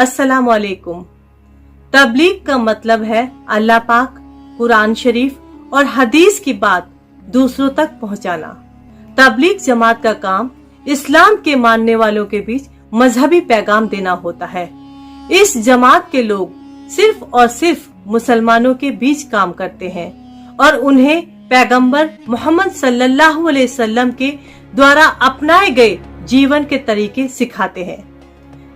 अस्सलामु अलैकुम। तबलीग का मतलब है अल्लाह पाक, कुरान शरीफ और हदीस की बात दूसरों तक पहुंचाना। तबलीग जमात का काम इस्लाम के मानने वालों के बीच मजहबी पैगाम देना होता है। इस जमात के लोग सिर्फ और सिर्फ मुसलमानों के बीच काम करते हैं और उन्हें पैगंबर मोहम्मद सल्लल्लाहु अलैहि वसल्लम के द्वारा अपनाए गए जीवन के तरीके सिखाते हैं।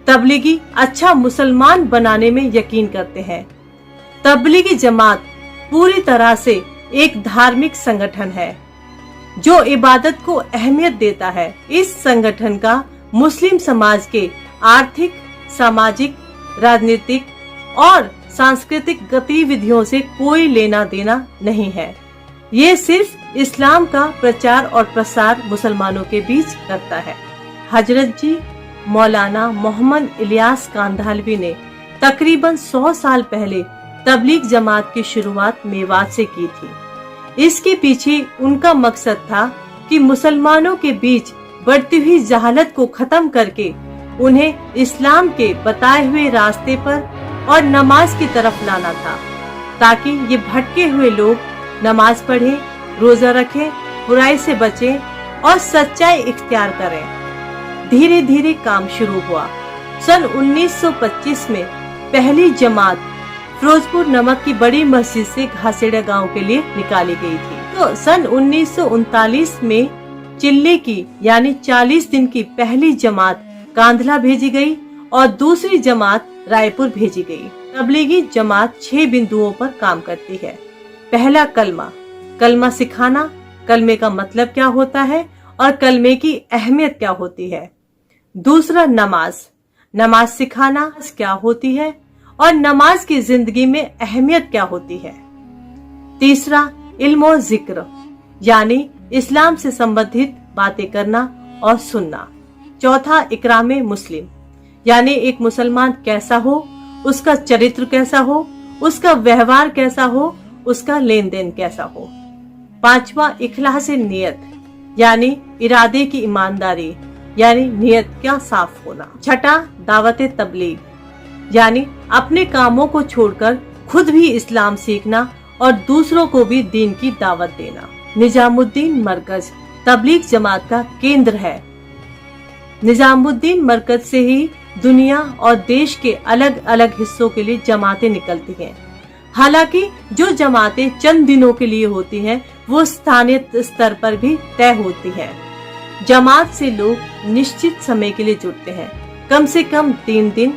तबलीगी अच्छा मुसलमान बनाने में यकीन करते हैं। तबलीगी जमात पूरी तरह से एक धार्मिक संगठन है जो इबादत को अहमियत देता है। इस संगठन का मुस्लिम समाज के आर्थिक, सामाजिक, राजनीतिक और सांस्कृतिक गतिविधियों से कोई लेना देना नहीं है। ये सिर्फ इस्लाम का प्रचार और प्रसार मुसलमानों के बीच करता है। हजरत जी मौलाना मोहम्मद इलियास कांधालवी ने तकरीबन 100 साल पहले तबलीग जमात की शुरुआत मेवात से की थी। इसके पीछे उनका मकसद था कि मुसलमानों के बीच बढ़ती हुई जहालत को खत्म करके उन्हें इस्लाम के बताए हुए रास्ते पर और नमाज की तरफ लाना था, ताकि ये भटके हुए लोग नमाज पढ़ें, रोजा रखें, बुराई से बचें और सच्चाई इख्तियार करें। धीरे धीरे काम शुरू हुआ। सन 1925 में पहली जमात फिरोजपुर नमक की बड़ी मस्जिद से घासेड़ा गांव के लिए निकाली गई थी। तो सन 1939 में चिल्ले की यानी 40 दिन की पहली जमात कांधला भेजी गई और दूसरी जमात रायपुर भेजी गई। तबलीगी जमात 6 बिंदुओं पर काम करती है। पहला कलमा, कलमा सिखाना, कलमे का मतलब क्या होता है और कलमे की अहमियत क्या होती है। दूसरा नमाज, नमाज सिखाना क्या होती है और नमाज की जिंदगी में अहमियत क्या होती है। तीसरा इल्म और जिक्र यानी इस्लाम से संबंधित बातें करना और सुनना। चौथा इकराम मुस्लिम यानी एक मुसलमान कैसा हो, उसका चरित्र कैसा हो, उसका व्यवहार कैसा हो, उसका लेन देन कैसा हो। पांचवा इखलास नियत यानी इरादे की ईमानदारी यानी नियत का साफ होना। छठा दावत तबलीग यानी अपने कामों को छोड़कर खुद भी इस्लाम सीखना और दूसरों को भी दीन की दावत देना। निजामुद्दीन मरकज तबलीग जमात का केंद्र है। निजामुद्दीन मरकज से ही दुनिया और देश के अलग अलग हिस्सों के लिए जमातें निकलती हैं। हालांकि जो जमातें चंद दिनों के लिए होती हैं, वो स्थानीय स्तर पर भी तय होती हैं। जमात से लोग निश्चित समय के लिए जुड़ते हैं, कम से कम 3 दिन।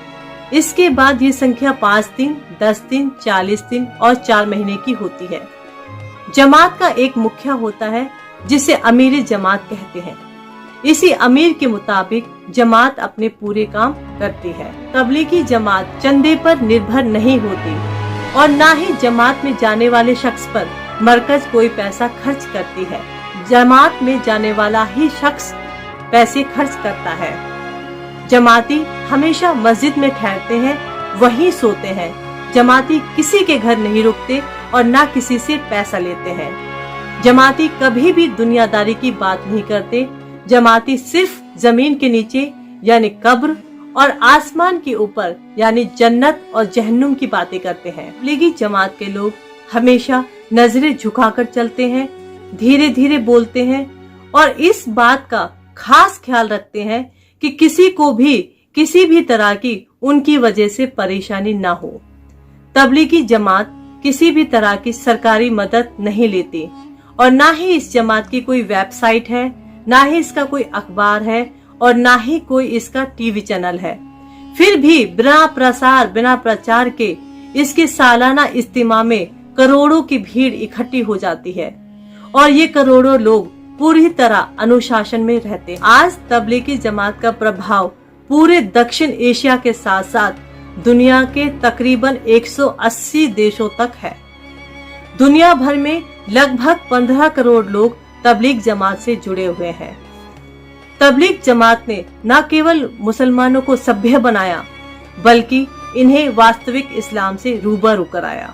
इसके बाद ये संख्या 5 दिन, 10 दिन, 40 दिन और 4 महीने की होती है। जमात का एक मुखिया होता है जिसे अमीर जमात कहते हैं। इसी अमीर के मुताबिक जमात अपने पूरे काम करती है। तबलीगी जमात चंदे पर निर्भर नहीं होती और न ही जमात में जाने वाले शख्स पर मरकज कोई पैसा खर्च करती है। जमात में जाने वाला ही शख्स पैसे खर्च करता है। जमाती हमेशा मस्जिद में ठहरते हैं, वहीं सोते हैं। जमाती किसी के घर नहीं रुकते और ना किसी से पैसा लेते हैं। जमाती कभी भी दुनियादारी की बात नहीं करते। जमाती सिर्फ जमीन के नीचे यानी कब्र और आसमान के ऊपर यानी जन्नत और जहन्नुम की बातें करते हैं। तबलीगी जमात के लोग हमेशा नजरें झुकाकर चलते हैं, धीरे धीरे बोलते हैं और इस बात का खास ख्याल रखते हैं कि किसी को भी किसी भी तरह की उनकी वजह से परेशानी ना हो। तबलीगी जमात किसी भी तरह की सरकारी मदद नहीं लेती और ना ही इस जमात की कोई वेबसाइट है, ना ही इसका कोई अखबार है और ना ही कोई इसका टीवी चैनल है। फिर भी बिना प्रसार बिना प्रचार के इसके सालाना इज्तिमा में करोड़ों की भीड़ इकट्ठी हो जाती है और ये करोड़ों लोग पूरी तरह अनुशासन में रहते हैं। आज तबलीगी जमात का प्रभाव पूरे दक्षिण एशिया के साथ साथ दुनिया के तकरीबन 180 देशों तक है। दुनिया भर में लगभग 15 करोड़ लोग तबलीग जमात से जुड़े हुए हैं। तबलीग जमात ने न केवल मुसलमानों को सभ्य बनाया बल्कि इन्हें वास्तविक इस्लाम से रूबरू कराया।